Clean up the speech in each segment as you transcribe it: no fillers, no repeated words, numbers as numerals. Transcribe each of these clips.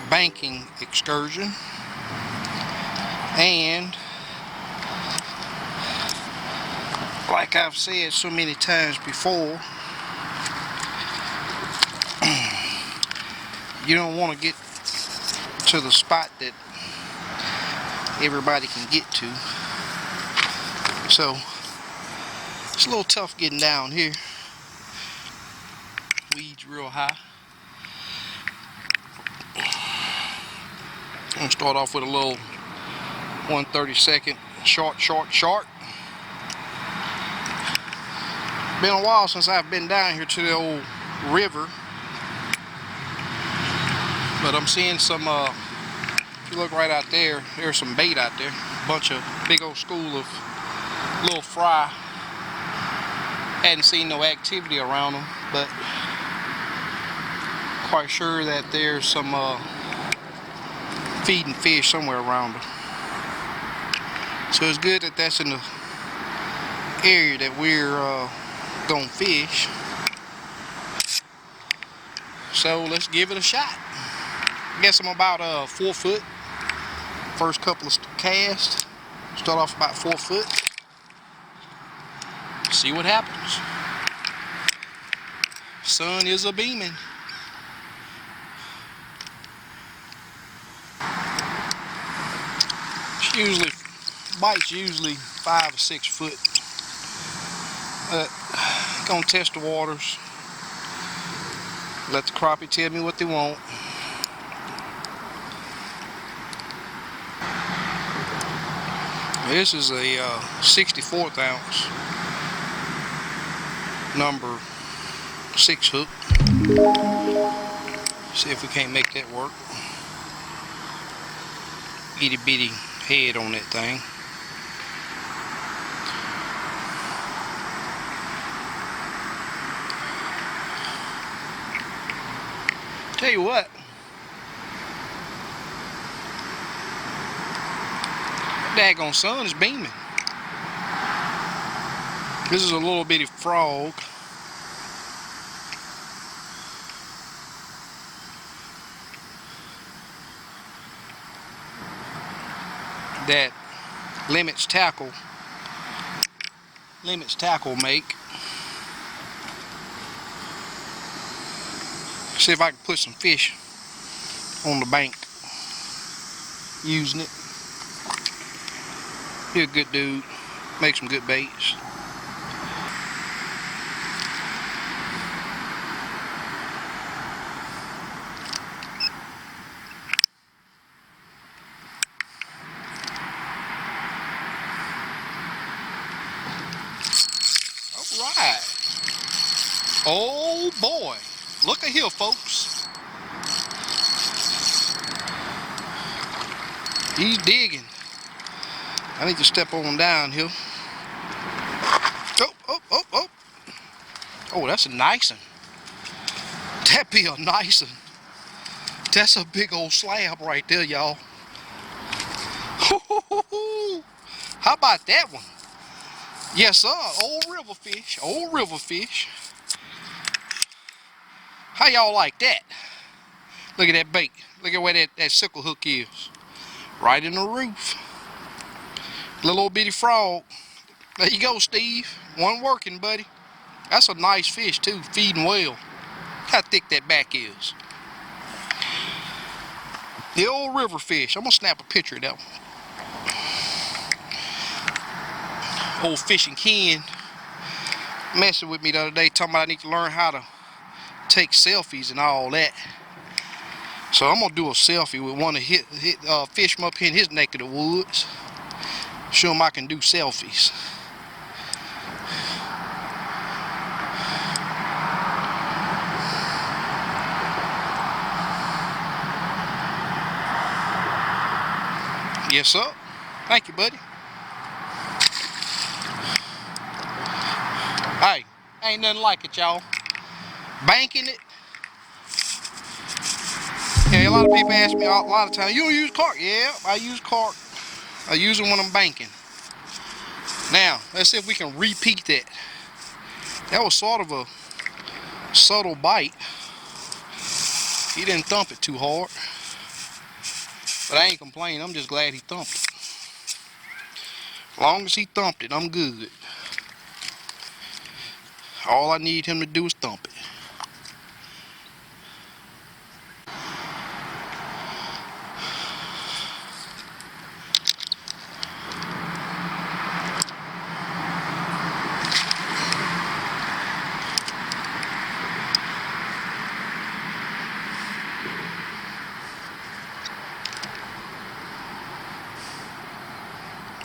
banking excursion, and like I've said so many times before, you don't want to get to the spot that everybody can get to, so it's a little tough getting down here. Weeds real high. I'm gonna start off with a little 1/32 short. Been a while since I've been down here to the old river, but I'm seeing some, if you look right out there, there's some bait out there. A bunch of big old school of little fry. Hadn't seen no activity around them, but quite sure that there's some feeding fish somewhere around them. So it's good that that's in the area that we're gonna fish. So let's give it a shot. I guess I'm about 4 foot. First couple of casts, start off about 4 foot. See what happens. Sun is a beaming. Bites usually 5 or 6 foot. But gonna test the waters. Let the crappie tell me what they want. This is a 64th ounce number 6 hook. See if we can't make that work. Itty bitty head on that thing. Tell you what, daggone sun is beaming. This is a little bitty frog. That limits tackle make. See if I can put some fish on the bank using it. He's a good dude, make some good baits. Alright. Oh boy. Look at here, folks. He's digging. I need to step on down here. Oh. Oh, that's a nice one. That be a nice one. That's a big old slab right there, y'all. How about that one? Yes, sir. Old river fish. How y'all like that? Look at that bait. Look at where that sickle hook is. Right in the roof. Little old bitty frog. There you go, Steve. One working, buddy. That's a nice fish too, feeding well. How thick that back is. The old river fish. I'm gonna snap a picture of that one. Old fishing Ken messing with me the other day, talking about I need to learn how to take selfies and all that. So I'm gonna do a selfie with one of fish from up here in his neck of the woods. Show him I can do selfies. Yes, sir. Thank you, buddy. Hey, ain't nothing like it, y'all. Banking it. Yeah, a lot of people ask me a lot of times, you don't use carp? Yeah, I use carp. I use them when I'm banking. Now, let's see if we can repeat that. That was sort of a subtle bite. He didn't thump it too hard. But I ain't complaining, I'm just glad he thumped it. As long as he thumped it, I'm good. All I need him to do is thump it.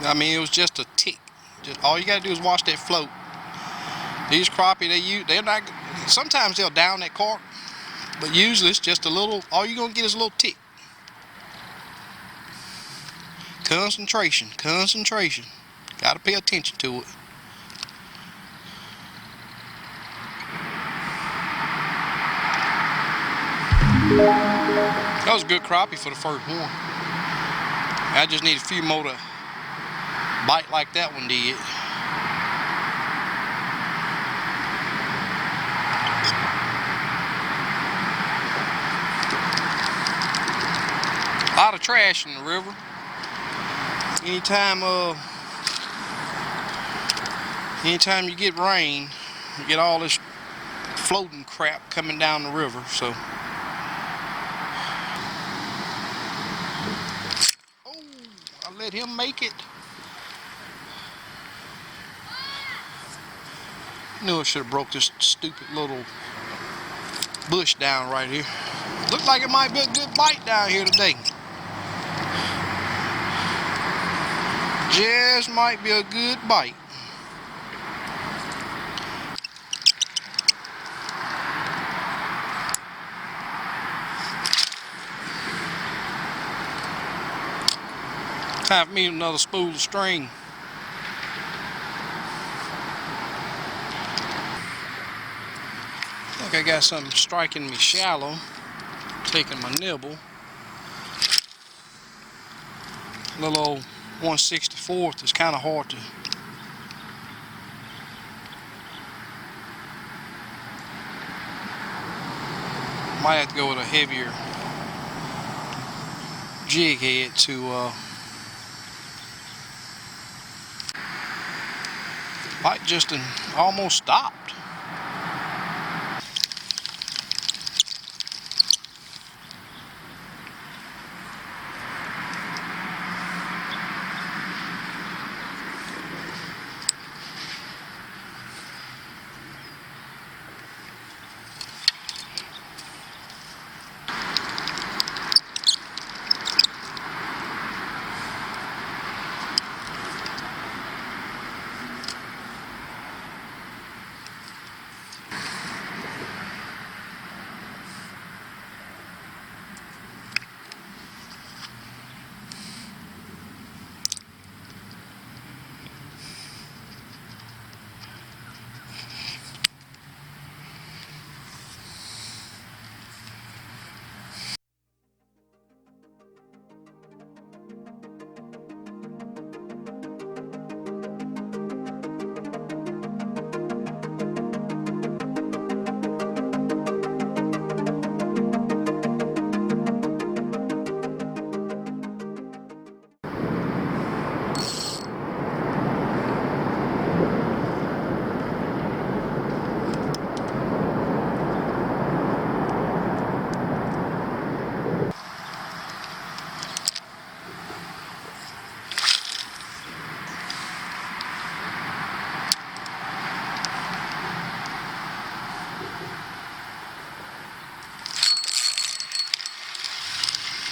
I mean, it was just a tick. Just all you gotta do is watch that float. These crappie, they're not. Sometimes they'll down that cork, but usually it's just a little. All you're gonna get is a little tick. Concentration, concentration. Gotta pay attention to it. That was a good crappie for the first one. I just need a few more to bite like that one did. A lot of trash in the river. Anytime you get rain, you get all this floating crap coming down the river. So, oh, I let him make it. Knew I should have broke this stupid little bush down right here. Looked like it might be a good bite down here today. Just might be a good bite. Time for me another spool of string. I think I got something striking me shallow. Taking my nibble. Little old 1/64 is kind of hard to. Might have to go with a heavier jig head to bite just almost stopped.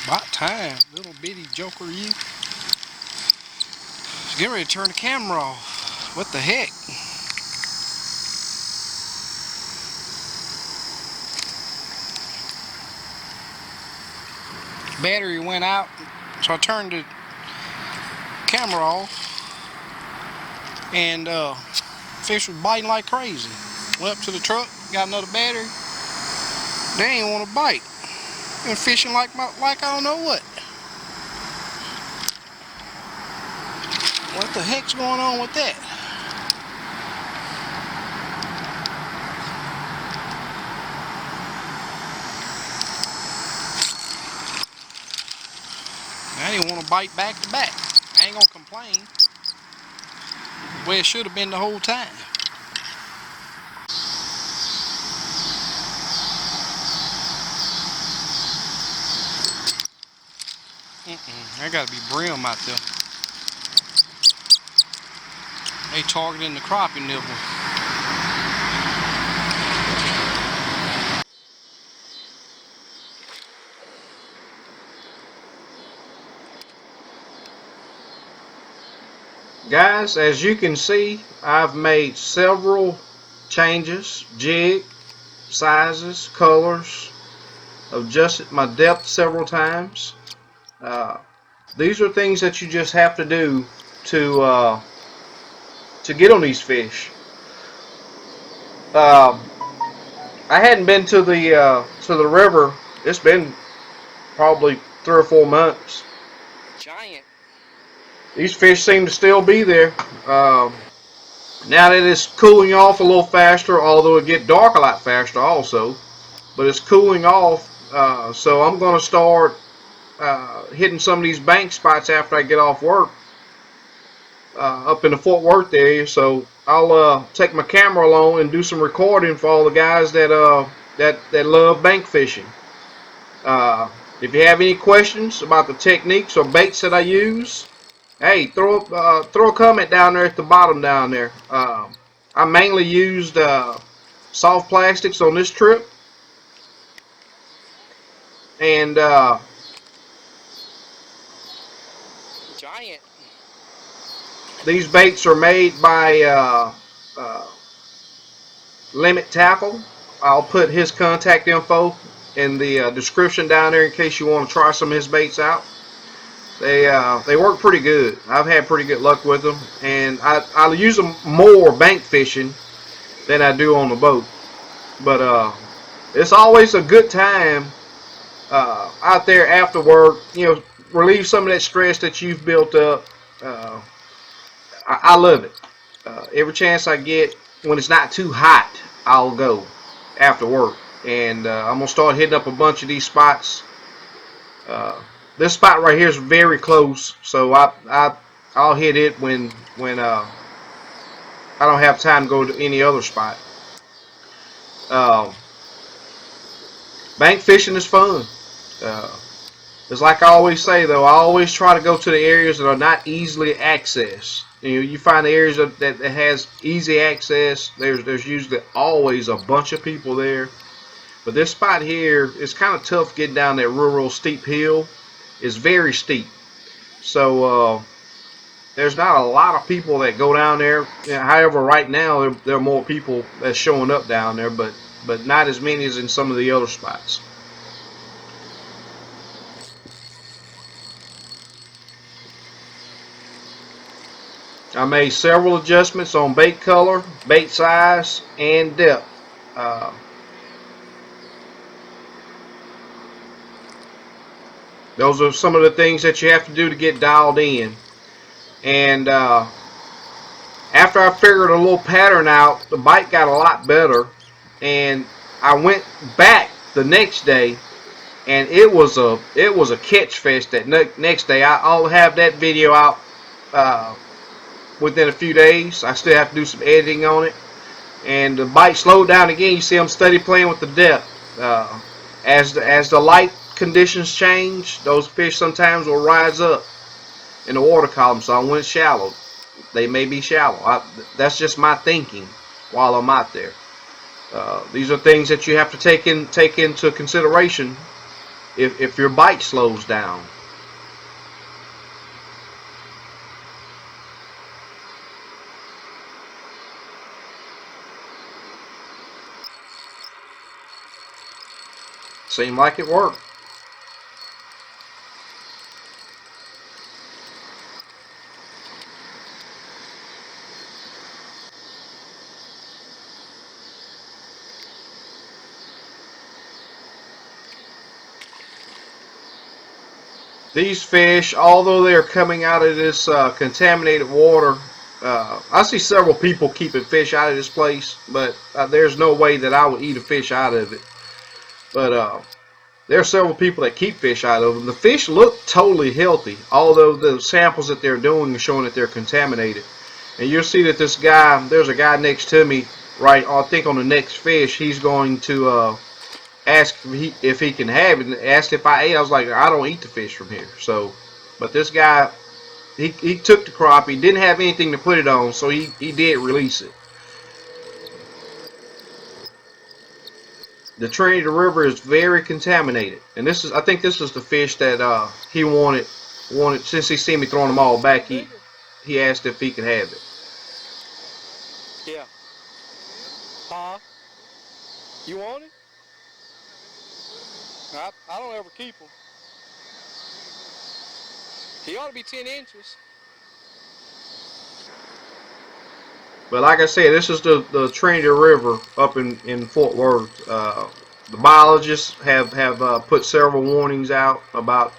About time, little bitty joker you. Get ready to turn the camera off. What the heck? Battery went out, so I turned the camera off, and fish was biting like crazy. Went up to the truck, got another battery. They ain't want to bite. Been fishing like I don't know what. What the heck's going on with that? didn't want to bite back to back. I ain't gonna complain. The way it should have been the whole time. There gotta be brim out there. They targeting the crappie nibble. Guys, as you can see, I've made several changes, jig, sizes, colors, adjusted my depth several times. These are things that you just have to do to get on these fish. I hadn't been to the river. It's been probably 3 or 4 months. Giant. These fish seem to still be there. Now that it's cooling off a little faster, although it get dark a lot faster also, but it's cooling off. So I'm going to start hitting some of these bank spots after I get off work up in the Fort Worth area. So I'll take my camera along and do some recording for all the guys that love bank fishing. If you have any questions about the techniques or baits that I use, hey, throw a comment down there at the bottom down there. I mainly used soft plastics on this trip, and giant. These baits are made by Limit Tackle. I'll put his contact info in the description down there in case you want to try some of his baits out. They work pretty good. I've had pretty good luck with them, and I use them more bank fishing than I do on the boat. But it's always a good time out there after work. You know, relieve some of that stress that you've built up. I love it. Every chance I get, when it's not too hot, I'll go after work, and I'm gonna start hitting up a bunch of these spots. This spot right here is very close, so I'll hit it when I don't have time to go to any other spot. Bank fishing is fun. It's like I always say though, I always try to go to the areas that are not easily accessed. You find the areas that has easy access. There's usually always a bunch of people there. But this spot here is kind of tough getting down that real steep hill. It's very steep. So there's not a lot of people that go down there. However, right now there are more people that's showing up down there, but not as many as in some of the other spots. I made several adjustments on bait color, bait size, and depth. Those are some of the things that you have to do to get dialed in. And after I figured a little pattern out, the bite got a lot better. And I went back the next day, and it was a catch fest that next day. I'll have that video out within a few days. I still have to do some editing on it, and the bite slowed down again. You see I'm steady playing with the depth. As the light conditions change, those fish sometimes will rise up in the water column. So I went shallow. They may be shallow. That's just my thinking while I'm out there. These are things that you have to take into consideration if your bite slows down. Seemed like it worked. These fish, although they're coming out of this contaminated water, I see several people keeping fish out of this place, but there's no way that I would eat a fish out of it. But there are several people that keep fish out of them. The fish look totally healthy, although the samples that they're doing are showing that they're contaminated. And you'll see that this guy, there's a guy next to me, right? I think on the next fish, he's going to ask if he can have it. And asked if I ate. I was like, I don't eat the fish from here. So, but this guy, he took the crappie, didn't have anything to put it on, so he did release it. The Trinity River is very contaminated, and this is I think this is the fish that he wanted since he seen me throwing them all back. He asked if he could have it. Yeah. Huh? You want it? I don't ever keep them. He ought to be 10 inches. But like I said, this is the Trinity River up in Fort Worth. The biologists have put several warnings out about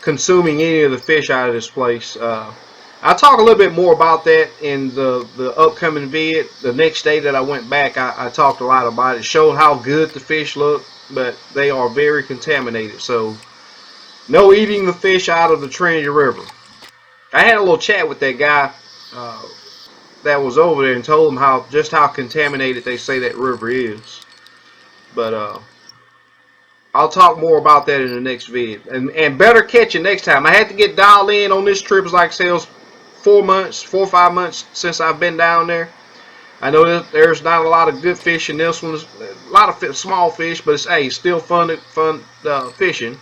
consuming any of the fish out of this place. I'll talk a little bit more about that in the upcoming vid. The next day that I went back, I talked a lot about it. Showed how good the fish look, but they are very contaminated. So no eating the fish out of the Trinity River. I had a little chat with that guy that was over there and told him how contaminated they say that river is. But I'll talk more about that in the next vid. And better catch it next time. I had to get dialed in on this trip. It's like say it was 4 or 5 months since I've been down there. I know that there's not a lot of good fish in this one. A lot of small fish, but it's still fun fishing.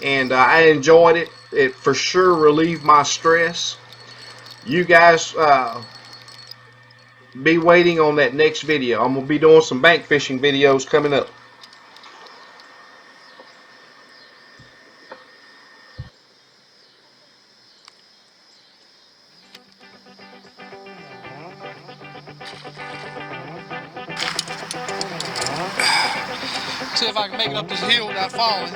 And I enjoyed it. It for sure relieved my stress. You guys be waiting on that next video. I'm gonna be doing some bank fishing videos coming up. See if I can make it up this hill without falling.